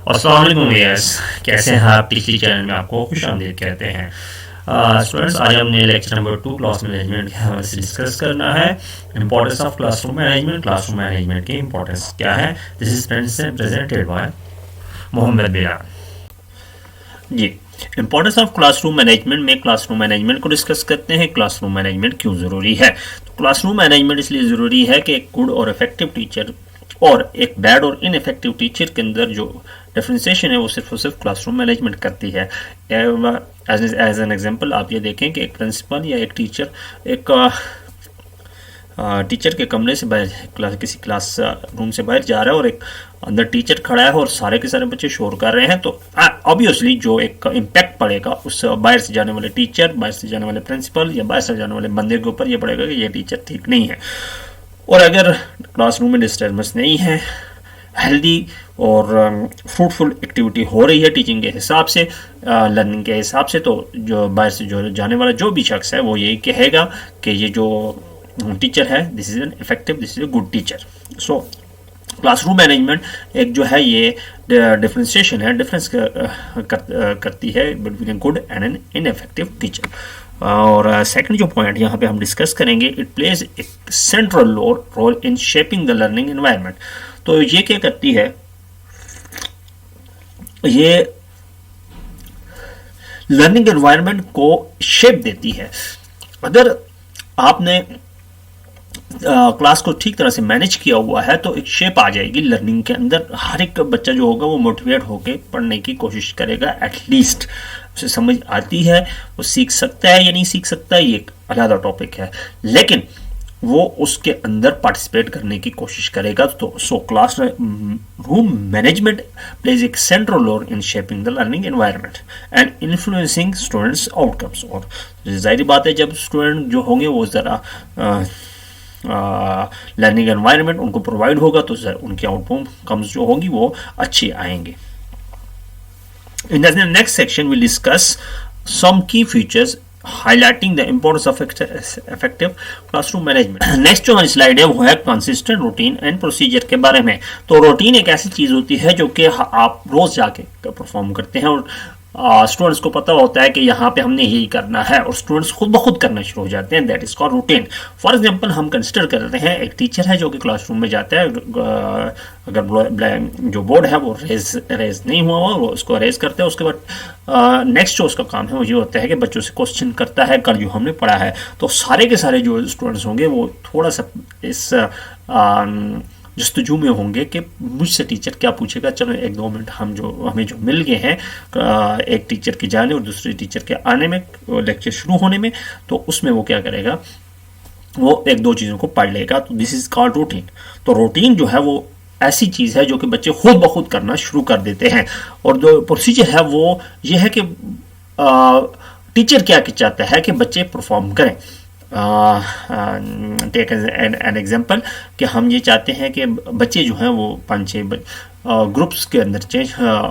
अस्सलाम वालेकुम व्यूअर्स, कैसे हैं आप। पिछली चैनल में आपको खुशामदीद कहते हैं। स्टूडेंट्स, आज हमने लेक्चर नंबर 2 क्लास मैनेजमेंट के हवाले से डिस्कस करना है। Importance of classroom management, classroom management की इंपॉर्टेंस क्या है। This is presented by Mohammad Bilal ji. Importance of classroom management में क्लासरूम मैनेजमेंट को डिस्कस करते हैं। क्लासरूम मैनेजमेंट क्यों ज़रूरी है। तो क्लासरूम मैनेजमेंट इसलिए ज़रूरी है कि एक गुड और इफेक्टिव टीचर और एक बैड और इनफेक्टिव टीचर के अंदर जो डिफ्रेंसिएशन है वो सिर्फ और सिर्फ क्लासरूम मैनेजमेंट करती है। एज एन एग्जांपल आप ये देखें कि एक प्रिंसिपल या एक टीचर टीचर के कमरे से बाहर किसी क्लास रूम से बाहर जा रहा है और एक अंदर टीचर खड़ा है और सारे के सारे बच्चे शोर कर रहे हैं, तो ऑब्वियसली जो एक इम्पैक्ट पड़ेगा उस बाहर से जाने वाले टीचर, बाहर से जाने वाले प्रिंसिपल या बाहर से जाने वाले बंदे के ऊपर ये पड़ेगा कि ये टीचर ठीक नहीं है। और अगर क्लासरूम में डिस्टर्बेंस नहीं है, हेल्दी और फ्रूटफुल एक्टिविटी हो रही है टीचिंग के हिसाब से, लर्निंग के हिसाब से, तो जो बाहर से जो जाने वाला जो भी शख्स है वो यही कहेगा कि ये जो टीचर है this is an effective, this is a good teacher. So classroom management एक जो है ये डिफ्रेंशिएशन है, डिफरेंस करती है between a good and an ineffective teacher. और सेकंड जो पॉइंट यहाँ पे हम डिस्कस करेंगे, it plays a central role in shaping the learning environment. तो ये क्या करती है, ये लर्निंग एनवायरनमेंट को शेप देती है। अगर आपने क्लास को ठीक तरह से मैनेज किया हुआ है तो एक शेप आ जाएगी लर्निंग के अंदर। हर एक बच्चा जो होगा वो मोटिवेट होकर पढ़ने की कोशिश करेगा, एटलीस्ट उसे समझ आती है, वो सीख सकता है या नहीं सीख सकता है ये एक अलग टॉपिक है, लेकिन वो उसके अंदर पार्टिसिपेट करने की कोशिश करेगा। तो so class room management plays एक central role in shaping the learning environment and influencing students outcomes. और जाहिर बात है जब स्टूडेंट जो होंगे वो ज़रा लर्निंग एनवायरनमेंट उनको प्रोवाइड होगा तो उनकी आउटकम्स जो होंगी वो अच्छी आएंगे। In the next section, we'll discuss some key features highlighting the importance of effective classroom management. Next जो हमारी स्लाइड है वो है consistent routine and procedure के बारे में। तो रूटीन एक ऐसी चीज़ होती है जो कि आप रोज़ जाके परफॉर्म करते हैं और स्टूडेंट्स को पता होता है कि यहाँ पे हमने यही करना है और स्टूडेंट्स खुद ब खुद करना शुरू हो जाते हैं। That is called routine. For example हम कंसिडर करते हैं एक टीचर है जो कि क्लासरूम में जाता है, अगर जो बोर्ड है वो रेज नहीं हुआ हुआ वो उसको रेज करते हैं। उसके बाद नेक्स्ट जो उसका काम है वो ये होता है कि बच्चों से क्वेश्चन करता है कल जो हमने पढ़ा है। तो सारे के सारे जो स्टूडेंट्स होंगे वो थोड़ा सा इस जस्तजू में होंगे कि मुझसे टीचर क्या पूछेगा। चलो एक दो मिनट हमें जो मिल गए हैं एक टीचर के जाने और दूसरे टीचर के आने में, लेक्चर शुरू होने में, तो उसमें वो क्या करेगा, वो एक दो चीज़ों को पढ़ लेगा। तो दिस इज कॉल्ड रूटीन। तो रूटीन जो है वो ऐसी चीज़ है जो कि बच्चे खुद ब खुद करना शुरू कर देते हैं। और जो प्रोसीजर है वो ये है कि टीचर क्या चाहता है कि बच्चे परफॉर्म करें। टेक एन एग्जाम्पल कि हम ये चाहते हैं कि बच्चे जो हैं वो 5-6 ग्रुप्स के अंदर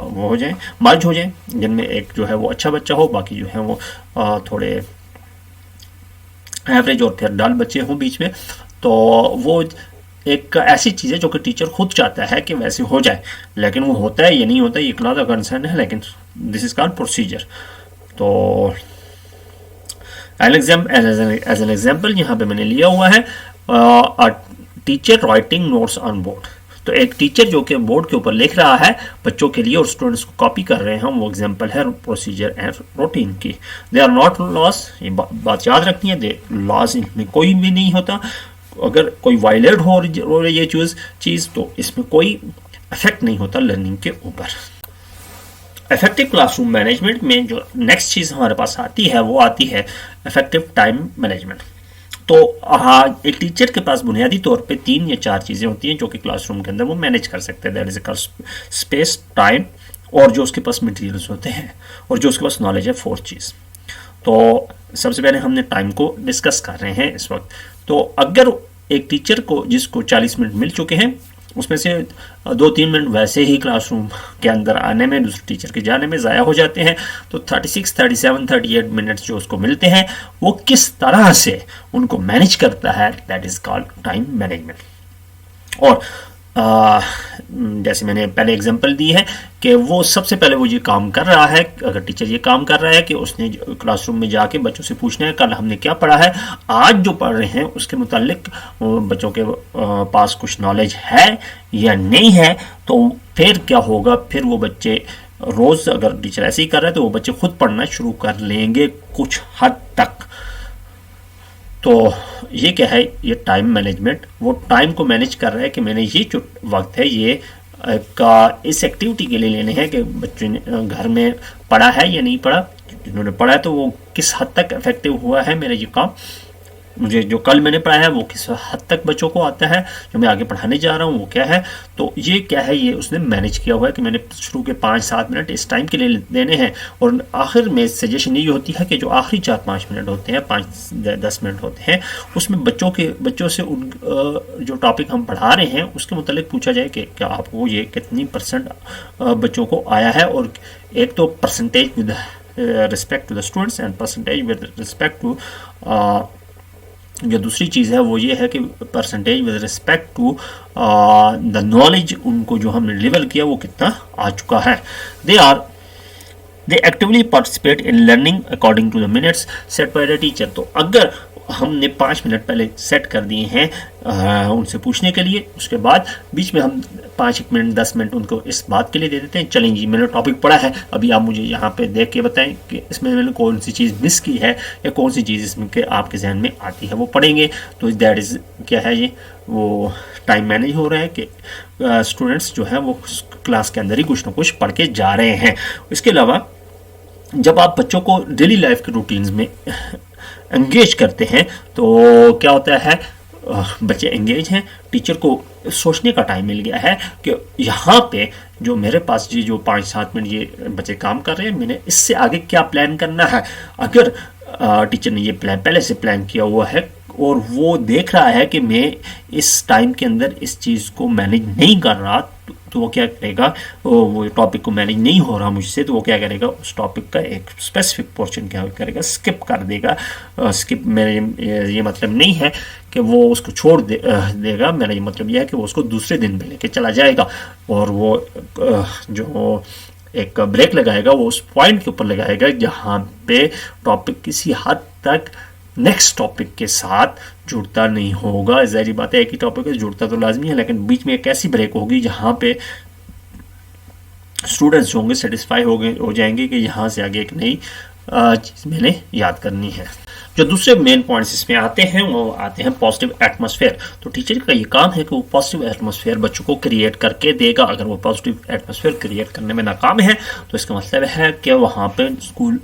वो हो जाएं, मर्ज हो जाएं, जिनमें एक जो है वो अच्छा बच्चा हो, बाकी जो है वो थोड़े एवरेज और फिर डल बच्चे हों बीच में। तो वो एक ऐसी चीज़ है जो कि टीचर खुद चाहता है कि वैसे हो जाए, लेकिन वो होता है या नहीं होता ये एक अलग कंसर्न है, लेकिन दिस इज कॉल्ड प्रोसीजर। तो एज एन एग्जाम्पल यहाँ पे मैंने लिया हुआ है teacher writing notes on board. तो एक टीचर जो कि बोर्ड के ऊपर लिख रहा है बच्चों के लिए और स्टूडेंट्स को कॉपी कर रहे हैं, वो एग्जाम्पल है प्रोसीजर एंड रूटीन की। दे आर नॉट लॉस, ये बात याद रखनी है, दे लॉस इनमें कोई भी नहीं होता। अगर कोई वायलेट हो रही है चीज़ तो इसमें कोई इफेक्ट नहीं होता लर्निंग के ऊपर। इफेक्टिव क्लासरूम मैनेजमेंट में जो नेक्स्ट चीज़ हमारे पास आती है वो आती है इफेक्टिव टाइम मैनेजमेंट। तो एक टीचर के पास बुनियादी तौर पे 3 या 4 चीज़ें होती हैं जो कि क्लासरूम के अंदर वो मैनेज कर सकते हैं। दैट इज स्पेस, टाइम और जो उसके पास मटेरियल्स होते हैं और जो उसके पास नॉलेज है, 4 चीज़। तो सबसे पहले हमने टाइम को डिस्कस कर रहे हैं इस वक्त। तो अगर एक टीचर को जिसको 40 मिनट मिल चुके हैं उसमें से 2-3 मिनट वैसे ही क्लासरूम के अंदर आने में, दूसरे टीचर के जाने में ज़ाया हो जाते हैं, तो 36, 37, 38 मिनट्स जो उसको मिलते हैं वो किस तरह से उनको मैनेज करता है, that is called time management. और आ, जैसे मैंने पहले एग्जांपल दी है कि वो सबसे पहले वो ये काम कर रहा है, अगर टीचर ये काम कर रहा है कि उसने क्लासरूम में जाके बच्चों से पूछना है कल हमने क्या पढ़ा है, आज जो पढ़ रहे हैं उसके मुतालिक बच्चों के पास कुछ नॉलेज है या नहीं है, तो फिर क्या होगा, फिर वो बच्चे रोज़ अगर टीचर ऐसे ही कर रहा है तो वो बच्चे खुद पढ़ना शुरू कर लेंगे कुछ हद तक। तो ये क्या है, ये टाइम मैनेजमेंट, वो टाइम को मैनेज कर रहा है कि मैंने ये जो वक्त है ये का इस एक्टिविटी के लिए लेने हैं कि बच्चे ने घर में पढ़ा है या नहीं पढ़ा, जिन्होंने पढ़ा है तो वो किस हद तक इफेक्टिव हुआ है मेरा ये काम, मुझे जो कल मैंने पढ़ा है वो किस हद तक बच्चों को आता है, जो मैं आगे पढ़ाने जा रहा हूँ वो क्या है। तो ये क्या है, ये उसने मैनेज किया हुआ है कि मैंने शुरू के 5-7 मिनट इस टाइम के लिए देने हैं, और आखिर में सजेशन ये होती है कि जो आखिरी 4-5 मिनट होते हैं, 5-10 मिनट होते हैं, उसमें बच्चों से उन जो टॉपिक हम पढ़ा रहे हैं उसके मुतालिक पूछा जाए कि क्या आपको ये कितनी % बच्चों को आया है। और एक तो percentage with respect to the students and percentage with respect to जो दूसरी चीज़ है वो ये है कि percentage with respect to the knowledge, उनको जो हमने डिलीवर किया वो कितना आ चुका है। They actively participate in learning according to the minutes set by the teacher. तो अगर हमने 5 मिनट पहले सेट कर दिए हैं उनसे पूछने के लिए, उसके बाद बीच में हम 5 मिनट 10 मिनट उनको इस बात के लिए दे देते हैं, चलें जी मैंने टॉपिक पढ़ा है, अभी आप मुझे यहाँ पे देख के बताएं कि इसमें मैंने कौन सी चीज़ मिस की है या कौन सी चीज़ इसमें के आपके जहन में आती है वो पढ़ेंगे। तो दैट इज़ क्या है, ये वो टाइम मैनेज हो रहा है कि स्टूडेंट्स जो है वो क्लास के अंदर ही कुछ ना कुछ पढ़ के जा रहे हैं। इसके अलावा जब आप बच्चों को डेली लाइफ के रूटीन्स में एंगेज करते हैं तो क्या होता है, बच्चे एंगेज हैं, टीचर को सोचने का टाइम मिल गया है कि यहाँ पे जो मेरे पास ये जो 5-7 मिनट ये बच्चे काम कर रहे हैं, मैंने इससे आगे क्या प्लान करना है। अगर टीचर ने ये प्लान पहले से प्लान किया हुआ है और वो देख रहा है कि मैं इस टाइम के अंदर इस चीज़ को मैनेज नहीं कर रहा, तो वो क्या करेगा, वो टॉपिक को मैनेज नहीं हो रहा मुझसे, तो वो क्या करेगा, उस टॉपिक का एक स्पेसिफिक पोर्शन क्या करेगा, स्किप कर देगा। स्किप मेरे ये मतलब नहीं है कि वो उसको छोड़ देगा, मेरा ये मतलब यह है कि वो उसको दूसरे दिन पे लेके चला जाएगा, और वो जो एक ब्रेक लगाएगा वो उस पॉइंट के ऊपर लगाएगा जहाँ पे टॉपिक किसी हद तक नेक्स्ट टॉपिक के साथ जुड़ता नहीं होगा। ज़ाहिर बात है एक ही टॉपिक है, जुड़ता तो लाजमी है, लेकिन बीच में एक ऐसी ब्रेक होगी जहाँ पे स्टूडेंट्स जो होंगे सेटिस्फाई हो जाएंगे कि यहाँ से आगे एक नई चीज़ मैंने याद करनी है। जो दूसरे मेन पॉइंट्स इसमें आते हैं वो आते हैं पॉजिटिव एटमॉस्फेयर। तो टीचर का ये काम है कि वो पॉजिटिव एटमॉस्फेयर बच्चों को क्रिएट करके देगा। अगर वो पॉजिटिव एटमॉस्फेयर क्रिएट करने में नाकाम है तो इसका मतलब है कि वहाँ पे स्कूल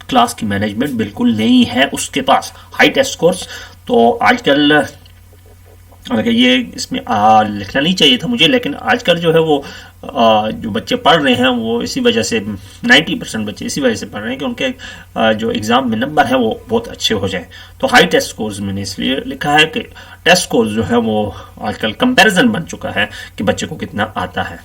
क्लास की मैनेजमेंट बिल्कुल नहीं है उसके पास। हाई टेस्ट स्कोर्स तो आजकल ये इसमें लिखना नहीं चाहिए था मुझे, लेकिन आजकल जो है वो जो बच्चे पढ़ रहे हैं वो इसी वजह से 90% बच्चे इसी वजह से पढ़ रहे हैं कि उनके जो एग्ज़ाम में नंबर है वो बहुत अच्छे हो जाए। तो हाई टेस्ट स्कोर्स मैंने इसलिए लिखा है कि टेस्ट स्कोर्स जो है वो आजकल कंपैरिजन बन चुका है कि बच्चे को कितना आता है।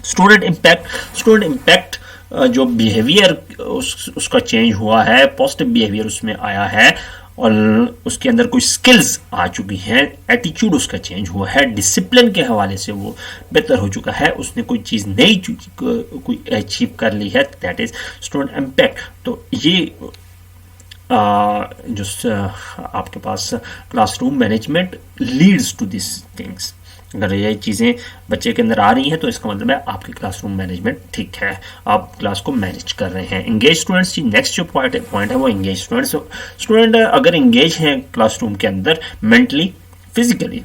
स्टूडेंट इम्पैक्ट जो बिहेवियर उसका चेंज हुआ है, पॉजिटिव बिहेवियर उसमें आया है और उसके अंदर कोई स्किल्स आ चुकी हैं, एटीट्यूड उसका चेंज हुआ है, डिसिप्लिन के हवाले से वो बेहतर हो चुका है, उसने कोई चीज़ नई कोई अचीव कर ली है, दैट इज स्टूडेंट इम्पैक्ट। तो ये जो आपके पास classroom management leads to this things. अगर ये चीज़ें बच्चे के अंदर आ रही हैं तो इसका मतलब है आपकी क्लासरूम मैनेजमेंट ठीक है, आप क्लास को मैनेज कर रहे हैं। इंगेज स्टूडेंट्स, नेक्स्ट जो पॉइंट है वो इंगेज स्टूडेंट्स। स्टूडेंट अगर इंगेज हैं क्लासरूम के अंदर मेंटली, फिजिकली,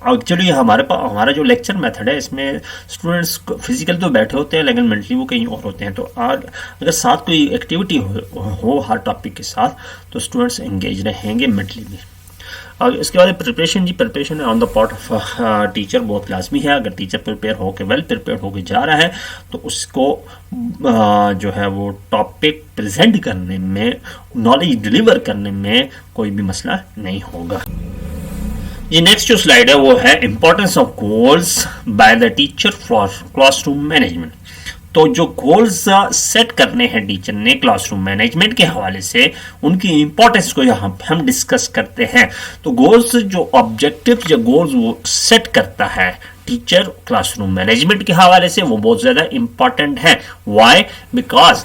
एक्चुअली हमारा जो लेक्चर मेथड है इसमें स्टूडेंट्स फिजिकल तो बैठे होते हैं लेकिन मेंटली वो कहीं और होते हैं। तो अगर साथ कोई एक्टिविटी हो हर टॉपिक के साथ तो स्टूडेंट्स एंगेज रहेंगे मेंटली भी। और इसके बाद preparation on the part of teacher बहुत लाजमी है। अगर टीचर प्रिपेयर होकर वेल प्रिपेयर होकर जा रहा है तो उसको जो है वो टॉपिक प्रेजेंट करने में, नॉलेज डिलीवर करने में कोई भी मसला नहीं होगा। ये नेक्स्ट जो स्लाइड है वो है importance of goals bye the teacher for classroom management. तो जो गोल्स सेट करने हैं टीचर ने क्लासरूम मैनेजमेंट के हवाले से, उनकी इंपॉर्टेंस को यहाँ हम डिस्कस करते हैं। तो गोल्स जो ऑब्जेक्टिव या गोल्स वो सेट करता है टीचर क्लासरूम मैनेजमेंट के हवाले से, वो बहुत ज्यादा इंपॉर्टेंट है। व्हाई? बिकॉज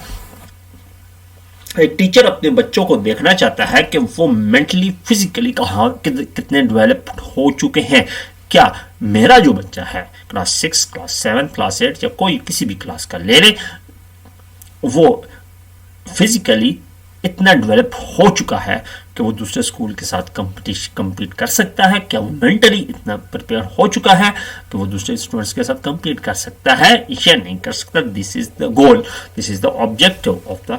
एक टीचर अपने बच्चों को देखना चाहता है कि वो मेंटली फिजिकली कहाँ कितने डेवलप्ड हो चुके हैं। क्या मेरा जो बच्चा है क्लास 6, क्लास 7, क्लास 8 या कोई किसी भी क्लास का ले ले, वो फिजिकली इतना डेवलप हो चुका है कि वो दूसरे स्कूल के साथ compete कर सकता है? क्या वो मेंटली इतना प्रिपेयर हो चुका है कि वो दूसरे स्टूडेंट्स के साथ compete कर सकता है या नहीं कर सकता? This is the goal, this is the objective of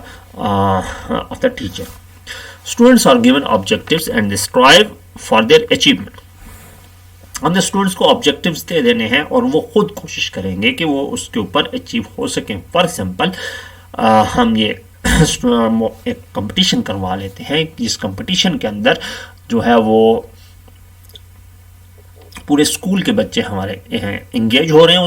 the teacher. Students are given objectives and they strive for their achievement. हमने स्टूडेंट्स को ऑब्जेक्टिव्स दे देने हैं और वो खुद कोशिश करेंगे कि वो उसके ऊपर अचीव हो सकें। फॉर एग्जाम्पल हम ये एक कंपटीशन करवा लेते हैं, जिस कंपटीशन के अंदर जो है वो पूरे स्कूल के बच्चे हमारे एंगेज हो रहे हैं।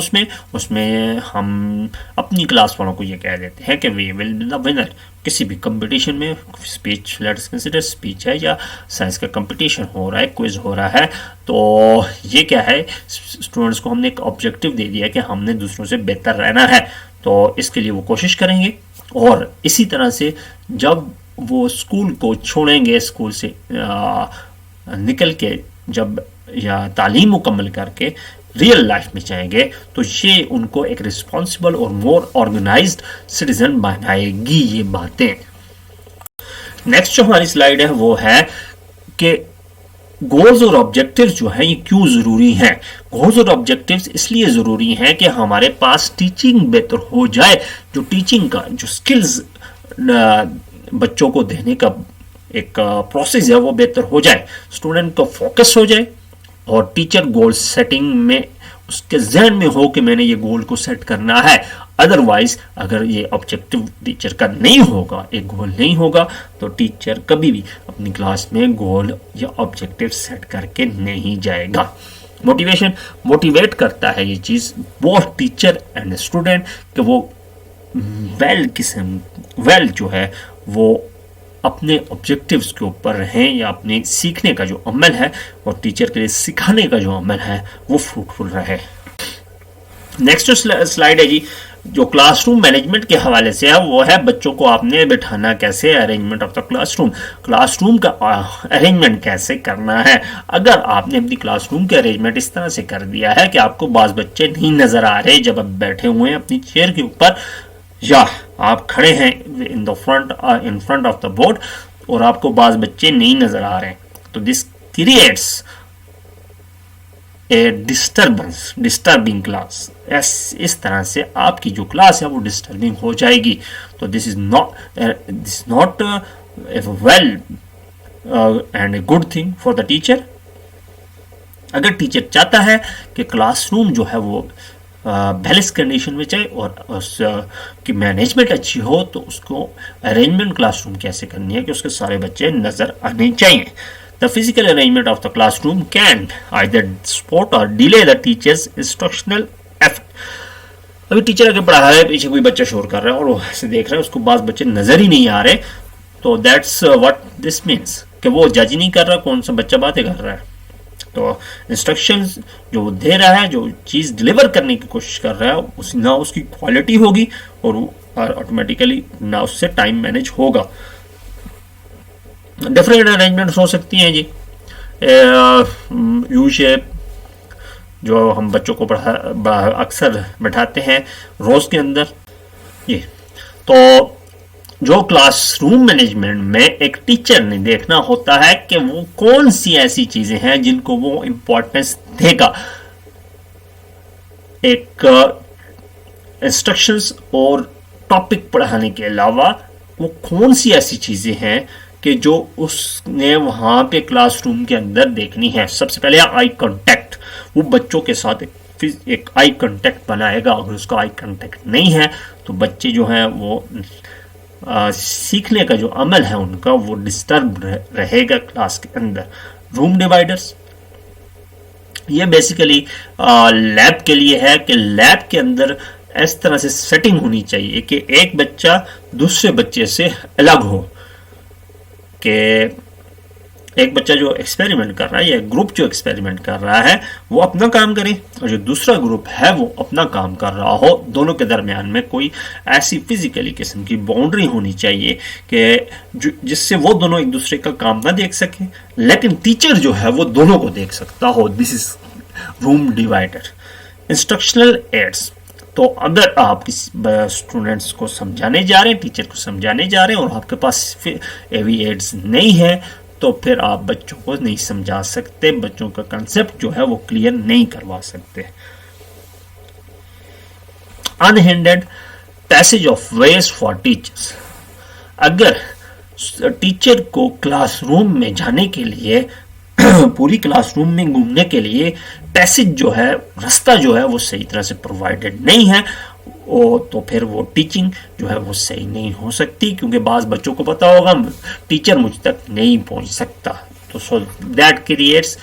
उसमें हम अपनी क्लास वालों को ये कह देते हैं कि we will be the winner. किसी भी कंपटीशन में स्पीच, लेट्स कंसीडर स्पीच है या साइंस का कंपटीशन हो रहा है, क्विज हो रहा है, तो ये क्या है, स्टूडेंट्स को हमने एक ऑब्जेक्टिव दे दिया कि हमने दूसरों से बेहतर रहना है, तो इसके लिए वो कोशिश करेंगे। और इसी तरह से जब वो स्कूल को छोड़ेंगे, स्कूल से निकल के जब या तालीम मुकम्मल करके रियल लाइफ में जाएंगे, तो ये उनको एक रिस्पॉन्सिबल और मोर ऑर्गेनाइज्ड सिटीजन बनाएगी ये बातें। नेक्स्ट जो हमारी स्लाइड है वो है कि गोल्स और ऑब्जेक्टिव्स जो हैं ये क्यों ज़रूरी हैं। गोल्स और ऑब्जेक्टिव्स इसलिए ज़रूरी हैं कि हमारे पास टीचिंग बेहतर हो जाए, जो टीचिंग का जो स्किल्स बच्चों को देने का एक प्रोसेस है वो बेहतर हो जाए, स्टूडेंट का फोकस हो जाए और टीचर गोल सेटिंग में उसके जहन में हो कि मैंने ये गोल को सेट करना है। अदरवाइज अगर ये ऑब्जेक्टिव टीचर का नहीं होगा, एक गोल नहीं होगा, तो टीचर कभी भी अपनी क्लास में गोल या ऑब्जेक्टिव सेट करके नहीं जाएगा। मोटिवेशन मोटिवेट करता है ये चीज़ बोथ टीचर एंड स्टूडेंट कि वो वेल जो है वो अपने ऑब्जेक्टिव्स के ऊपर रहें या अपने सीखने का जो अमल है और टीचर के लिए सिखाने का जो अमल है वो फ्रूटफुल रहे। नेक्स्ट जो स्लाइड है जी, जो क्लासरूम मैनेजमेंट के हवाले से है वो है बच्चों को आपने बिठाना कैसे, अरेंजमेंट ऑफ द क्लासरूम का अरेंजमेंट कैसे करना है। अगर आपने अपनी क्लासरूम के अरेंजमेंट इस तरह से कर दिया है कि आपको बाज बच्चे नहीं नजर आ रहे जब आप बैठे हुए हैं अपनी चेयर के ऊपर, या आप खड़े हैं in front of the board और आपको बाज बच्चे नहीं नजर आ रहे हैं, तो this creates a disturbing class. इस तरह से आपकी जो क्लास है वो डिस्टर्बिंग हो जाएगी। तो this is not a well and a good thing for the teacher. अगर टीचर चाहता है कि क्लासरूम जो है वो बैलेंस कंडीशन में जाए और उसकी मैनेजमेंट अच्छी हो, तो उसको अरेंजमेंट क्लासरूम कैसे करनी है कि उसके सारे बच्चे नजर आने चाहिए। The physical arrangement of the classroom can either support or delay the teacher's instructional effort. अभी टीचर अगर पढ़ा रहा है, पीछे कोई बच्चा शोर कर रहा है और वो ऐसे देख रहा है, उसको बाज बच्चे नजर ही नहीं आ रहे, तो दैट्स व्हाट दिस मीन्स कि वो जज ही नहीं कर रहा कौन सा बच्चा बातें कर रहा है। तो इंस्ट्रक्शंस जो दे रहा है, जो चीज़ डिलीवर करने की कोशिश कर रहा है, ना उसकी क्वालिटी होगी और ऑटोमेटिकली ना उससे टाइम मैनेज होगा। डिफरेंट अरेंजमेंट्स हो सकती हैं जी, यू शेप जो हम बच्चों को अक्सर बैठाते हैं रोज के अंदर ये। तो जो क्लासरूम मैनेजमेंट में एक टीचर ने देखना होता है कि वो कौन सी ऐसी चीजें हैं जिनको वो इंपॉर्टेंस देगा। एक इंस्ट्रक्शंस और टॉपिक पढ़ाने के अलावा वो कौन सी ऐसी चीजें हैं कि जो उसने वहां पे क्लासरूम के अंदर देखनी है। सबसे पहले आई कांटेक्ट, वो बच्चों के साथ एक आई कांटेक्ट बनाएगा। अगर उसका आई कांटेक्ट नहीं है तो बच्चे जो हैं वो सीखने का जो अमल है उनका वो डिस्टर्ब रहेगा क्लास के अंदर। रूम डिवाइडर्स ये बेसिकली लैब के लिए है कि लैब के अंदर इस तरह से सेटिंग होनी चाहिए कि एक बच्चा दूसरे बच्चे से अलग हो, कि एक बच्चा जो एक्सपेरिमेंट कर रहा है या ग्रुप जो एक्सपेरिमेंट कर रहा है वो अपना काम करे और जो दूसरा ग्रुप है वो अपना काम कर रहा हो। दोनों के दरमियान में कोई ऐसी फिजिकली किस्म की बाउंड्री होनी चाहिए कि जिससे वो दोनों एक दूसरे का काम ना देख सके, लेकिन टीचर जो है वो दोनों को देख सकता हो। This is room divider. Instructional aids, तो अगर आप किसी स्टूडेंट्स को समझाने जा रहे हैं, टीचर को समझाने जा रहे हैं और आपके पास एवी एड्स नहीं है तो फिर आप बच्चों को नहीं समझा सकते, बच्चों का कंसेप्ट जो है वो क्लियर नहीं करवा सकते। Unhindered passage of ways for teachers, अगर टीचर को क्लासरूम में जाने के लिए पूरी क्लासरूम में घूमने के लिए पैसेज जो है, रास्ता जो है वो सही तरह से प्रोवाइडेड नहीं है, तो फिर वो टीचिंग जो है वो सही नहीं हो सकती, क्योंकि बाज़ बच्चों को पता होगा टीचर मुझ तक नहीं पहुंच सकता। तो सो दैट क्रिएट्स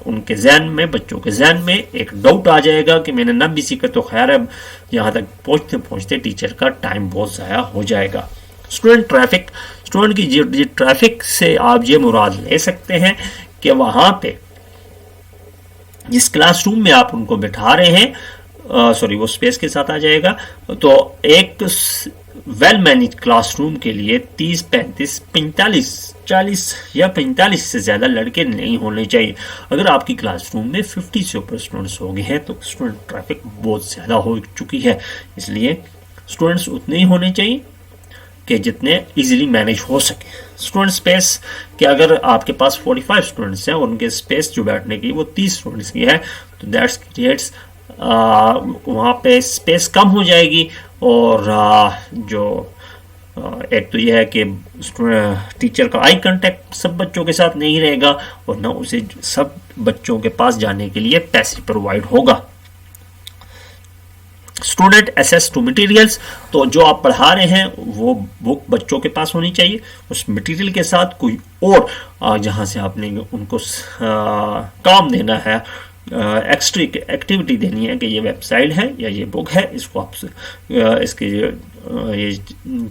उनके जहन में, बच्चों के जहन में एक डाउट आ जाएगा कि मैंने ना भी सीखा तो खैर अब यहाँ तक पहुँचते पहुँचते टीचर का टाइम बहुत ज़ाया हो जाएगा। स्टूडेंट ट्रैफिक, स्टूडेंट की ट्रैफिक से आप ये मुराद ले सकते हैं कि वहाँ पे जिस क्लासरूम में आप उनको बिठा रहे हैं, सॉरी वो स्पेस के साथ आ जाएगा, तो एक वेल मैनेज क्लासरूम के लिए 30, 35, 45, 40 या 45 से ज़्यादा लड़के नहीं होने चाहिए। अगर आपकी क्लासरूम में 50 से ऊपर स्टूडेंट्स हो गए हैं तो स्टूडेंट ट्रैफिक बहुत ज़्यादा हो चुकी है, इसलिए स्टूडेंट्स उतने ही होने चाहिए कि जितने इजीली मैनेज हो सके। स्टूडेंट स्पेस कि अगर आपके पास 45 स्टूडेंट्स हैं और उनके स्पेस जो बैठने की वो 30 स्टूडेंट्स की है तो दैट्स क्रिएट्स वहाँ पे स्पेस कम हो जाएगी और जो एक तो यह है कि टीचर का आई कांटेक्ट सब बच्चों के साथ नहीं रहेगा और ना उसे सब बच्चों के पास जाने के लिए पैसे प्रोवाइड होगा। स्टूडेंट एक्सेस टू मटेरियल्स, तो जो आप पढ़ा रहे हैं वो बुक बच्चों के पास होनी चाहिए, उस मटेरियल के साथ कोई और जहाँ से आपने उनको काम देना है, एक्स्ट्रा एक्टिविटी देनी है कि ये वेबसाइट है या ये बुक है, इसको आप इसके ये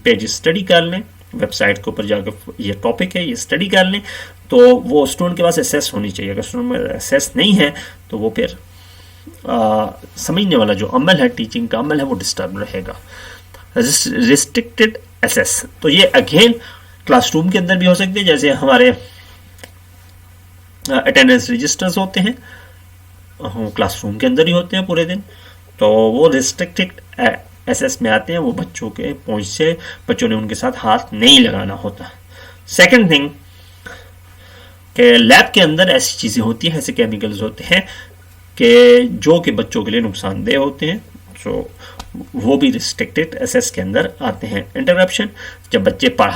पेज स्टडी कर लें, वेबसाइट के ऊपर जाकर ये टॉपिक है ये स्टडी कर लें, तो वो स्टूडेंट के पास एक्सेस होनी चाहिए। अगर स्टूडेंट में एक्सेस नहीं है तो वो फिर समझने वाला जो अमल है, टीचिंग का अमल है, वो डिस्टर्ब रहेगा। रिस्ट्रिक्टेड एक्सेस, तो ये अगेन क्लासरूम के अंदर भी हो सकते हैं, जैसे हमारे अटेंडेंस रजिस्टर्स होते हैं क्लासरूम के अंदर ही होते हैं पूरे दिन, तो वो रिस्ट्रिक्टेड एक्सेस में आते हैं, वो बच्चों के पहुंच से बच्चों ने उनके साथ हाथ नहीं लगाना होता। सेकंड थिंग कि लैब के अंदर ऐसी चीज़ें होती हैं, ऐसे केमिकल्स होते हैं कि जो कि बच्चों के लिए नुकसानदेह होते हैं, तो वो भी रिस्ट्रिक्टेड एक्सेस के अंदर आते हैं। इंटरप्शन, जब बच्चे पढ़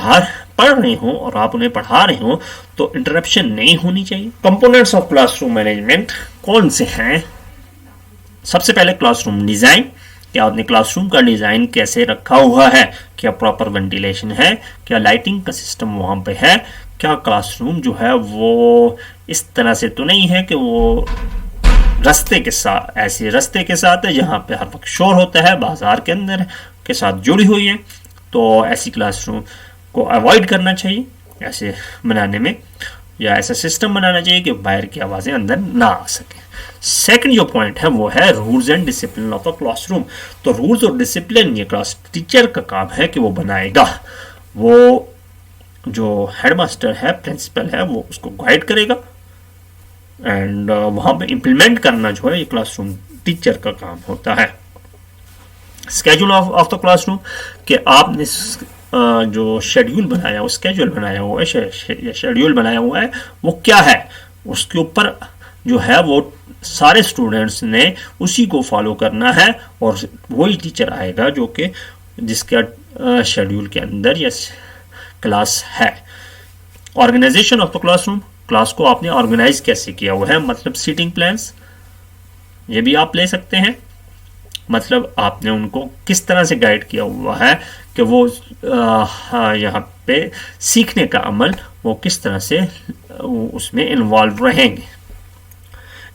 रहे हों और आप उन्हें पढ़ा रहे हों तो इंटरप्शन नहीं होनी चाहिए। कंपोनेंट्स ऑफ क्लासरूम मैनेजमेंट कौन से हैं? सबसे पहले क्लासरूम डिज़ाइन, कि आपने क्लासरूम का डिज़ाइन कैसे रखा हुआ है, क्या प्रॉपर वेंटिलेशन है, क्या लाइटिंग का सिस्टम वहाँ पे है, क्या क्लासरूम जो है वो इस तरह से तो नहीं है कि वो रास्ते के साथ, ऐसे रास्ते के साथ है जहाँ पे हर वक्त शोर होता है, बाजार के अंदर के साथ जुड़ी हुई है, तो ऐसी क्लासरूम को अवॉइड करना चाहिए ऐसे बनाने में, या ऐसा सिस्टम बनाना चाहिए कि बाहर की आवाज़ें अंदर ना आ सके। सेकंड जो पॉइंट है वो है rules and discipline of a classroom. तो रूल्स और डिसिप्लिन ये क्लास टीचर का काम है कि वो बनाएगा, वो जो हेडमास्टर है, प्रिंसिपल है, वो उसको गाइड करेगा एंड वहाँ पे इम्प्लीमेंट करना जो है ये क्लासरूम टीचर का काम होता है। स्केड्यूल ऑफ द क्लासरूम, कि आपने जो शेड्यूल बनाया हुआ, स्केड्यूल बनाया हुआ है, शेड्यूल बनाया हुआ है वो क्या है, उसके ऊपर जो है वो सारे स्टूडेंट्स ने उसी को फॉलो करना है और वही टीचर आएगा जो कि जिसका शेड्यूल के अंदर या क्लास है। Organisation of the classroom, class को आपने ऑर्गेनाइज कैसे किया हुआ है, मतलब सीटिंग प्लान्स ये भी आप ले सकते हैं, मतलब आपने उनको किस तरह से गाइड किया हुआ है कि वो यहाँ पे सीखने का अमल वो किस तरह से उसमें इन्वॉल्व रहेंगे।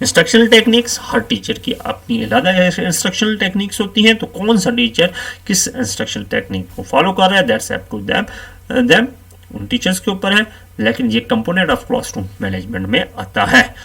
इंस्ट्रक्शनल टेक्निक्स, हर टीचर की अपनी अलग इंस्ट्रक्शनल टेक्निक्स होती हैं, तो कौन सा टीचर किस इंस्ट्रक्शनल टेक्निक को फॉलो कर रहा है, दैट्स अप टू देम उन टीचर्स के ऊपर है, लेकिन ये कंपोनेंट ऑफ क्लासरूम मैनेजमेंट में आता है।